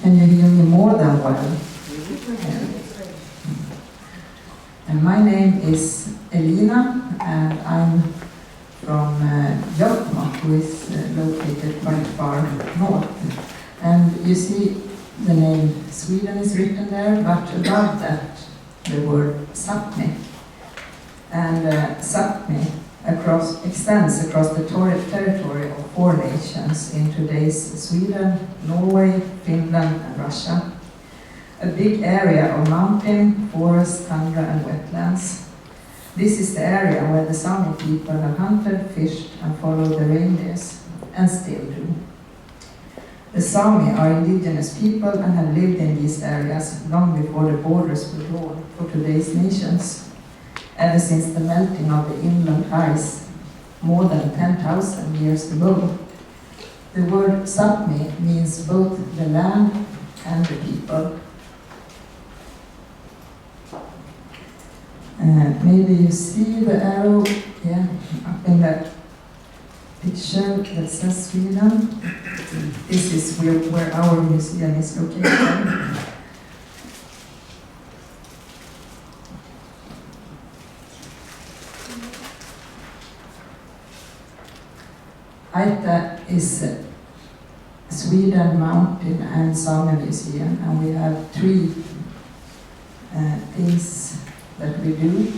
Can you hear me more than well? And my name is Elina, and I'm from Jokkmokk, who is located quite far north. And you see the name Sweden is written there, but above that the word Sápmi. And Sápmi extends across the territory of 4 nations in today's Sweden, Norway, Finland and Russia. A big area of mountain, forest, tundra and wetlands. This is the area where the Sami people have hunted, fished and followed the reindeers, and still do. The Sami are indigenous people and have lived in these areas long before the borders were drawn for today's nations, ever since the melting of the inland ice more than 10,000 years ago. The word Sápmi means both the land and the people. Maybe you see the arrow up in that picture that says Sweden. This is where our museum is located. Ájtte is a Sweden mountain and Sami museum, and we have 3 things that we do.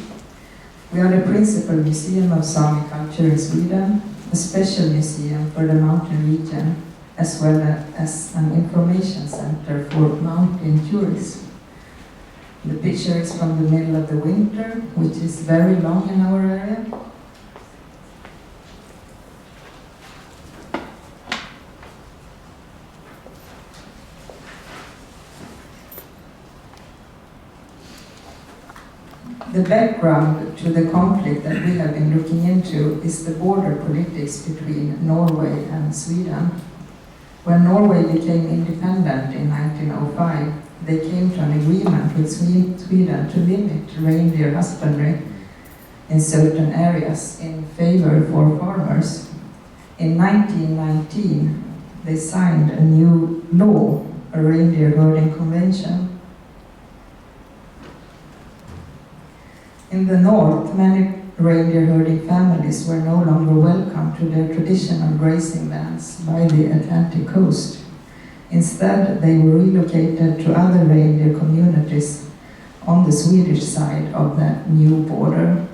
We are the principal museum of Sami culture in Sweden, a special museum for the mountain region, as well as an information center for mountain tourism. The picture is from the middle of the winter, which is very long in our area. The background to the conflict that we have been looking into is the border politics between Norway and Sweden. When Norway became independent in 1905, they came to an agreement with Sweden to limit reindeer husbandry in certain areas in favor for farmers. In 1919, they signed a new law, a reindeer herding convention. In the north, many reindeer herding families were no longer welcome to their traditional grazing lands by the Atlantic coast. Instead, they were relocated to other reindeer communities on the Swedish side of that new border.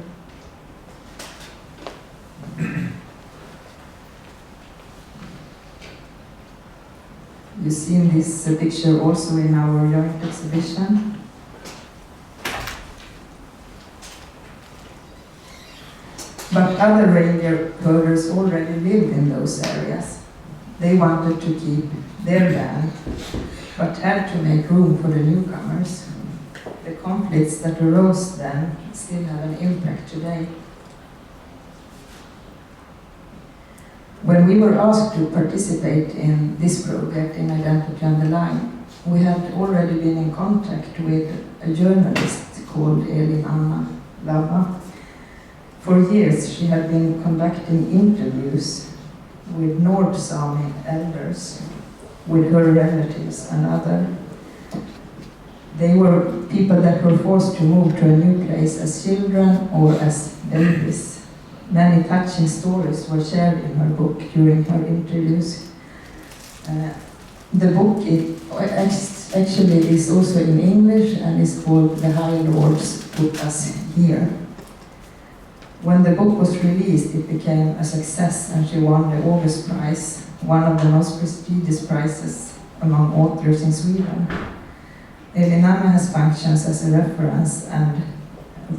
You've seen this picture also in our joint exhibition. But other reindeer herders already lived in those areas. They wanted to keep their land, but had to make room for the newcomers. The conflicts that arose then still have an impact today. When we were asked to participate in this project in Identity on the Line, we had already been in contact with a journalist called Elina. For years, she had been conducting interviews with Nord Sami elders, with her relatives and others. They were people that were forced to move to a new place as children or as babies. Many touching stories were shared in her book during her interviews. The book actually is also in English and is called The High Lords Put Us Here. When the book was released, it became a success and she won the August Prize, one of the most prestigious prizes among authors in Sweden. Elina has functioned as a reference and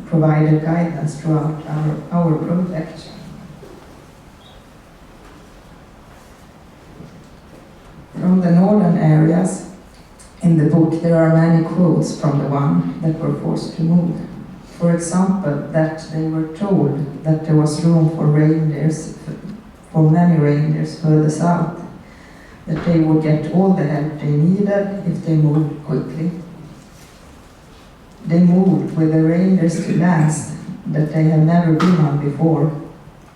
provided guidance throughout our project. From the northern areas in the book, there are many quotes from the one that were forced to move. For example, that they were told that there was room for reindeers, for many reindeers further south, that they would get all the help they needed if they moved quickly. They moved with the reindeers to lands that they had never been on before.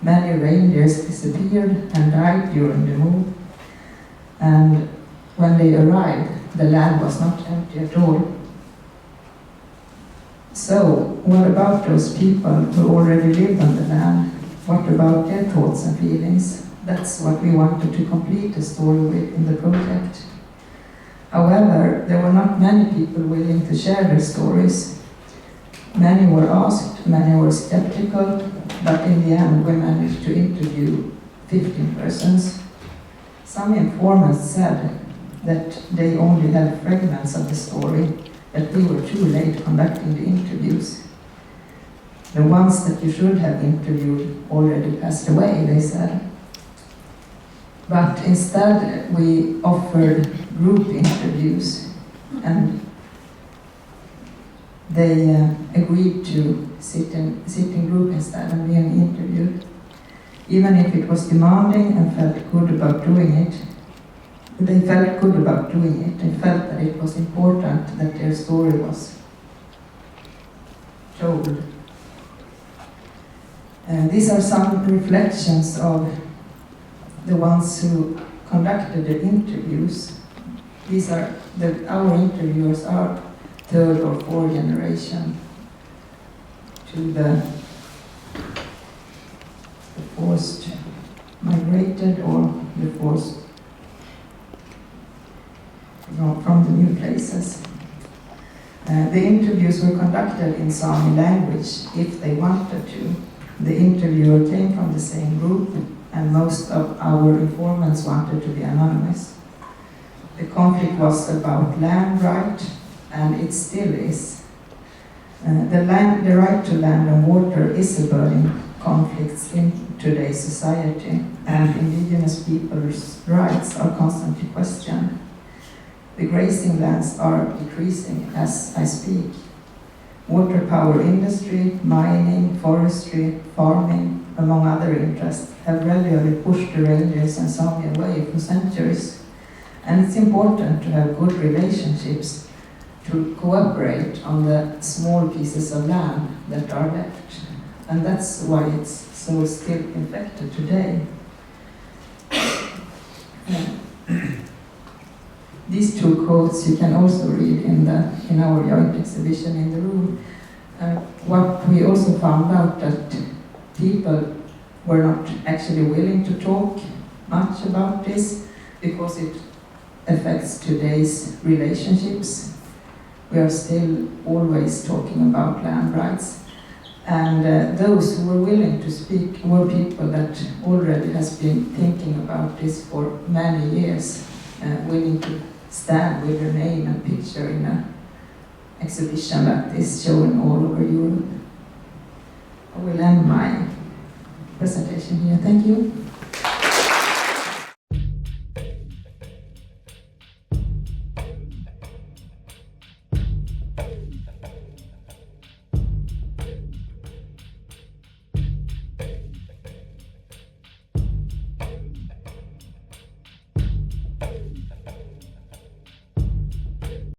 Many reindeers disappeared and died during the move. And when they arrived, the land was not empty at all. So, what about those people who already lived on the land? What about their thoughts and feelings? That's what we wanted to complete the story with in the project. However, there were not many people willing to share their stories. Many were asked, many were skeptical, but in the end we managed to interview 15 persons. Some informants said that they only had fragments of the story, that we were too late conducting the interviews. The ones that you should have interviewed already passed away, they said. But instead we offered group interviews, and they agreed to sit in group instead and being interviewed. Even if it was demanding and felt good about doing it, they felt good about doing it. They felt that it was important that their story was told. These are some reflections of the ones who conducted the interviews. These are our interviewers are third or fourth generation to the forced migrated or the forced from the new places. The interviews were conducted in Sami language if they wanted to. The interviewer came from the same group, and most of our informants wanted to be anonymous. The conflict was about land right, and it still is. The right to land and water is a burning conflict in today's society, and indigenous people's rights are constantly questioned. The grazing lands are decreasing as I speak. Water power industry, mining, forestry, farming, among other interests, have regularly pushed the rangers and Sami away for centuries. And it's important to have good relationships, to cooperate on the small pieces of land that are left. And that's why it's so still infected today. These two quotes you can also read in our joint exhibition in the room. What we also found out that people were not actually willing to talk much about this because it affects today's relationships. We are still always talking about land rights. And those who were willing to speak were people that already has been thinking about this for many years, willing to stand with their name and picture in an exhibition like this shown all over Europe. I will end my presentation here. Thank you.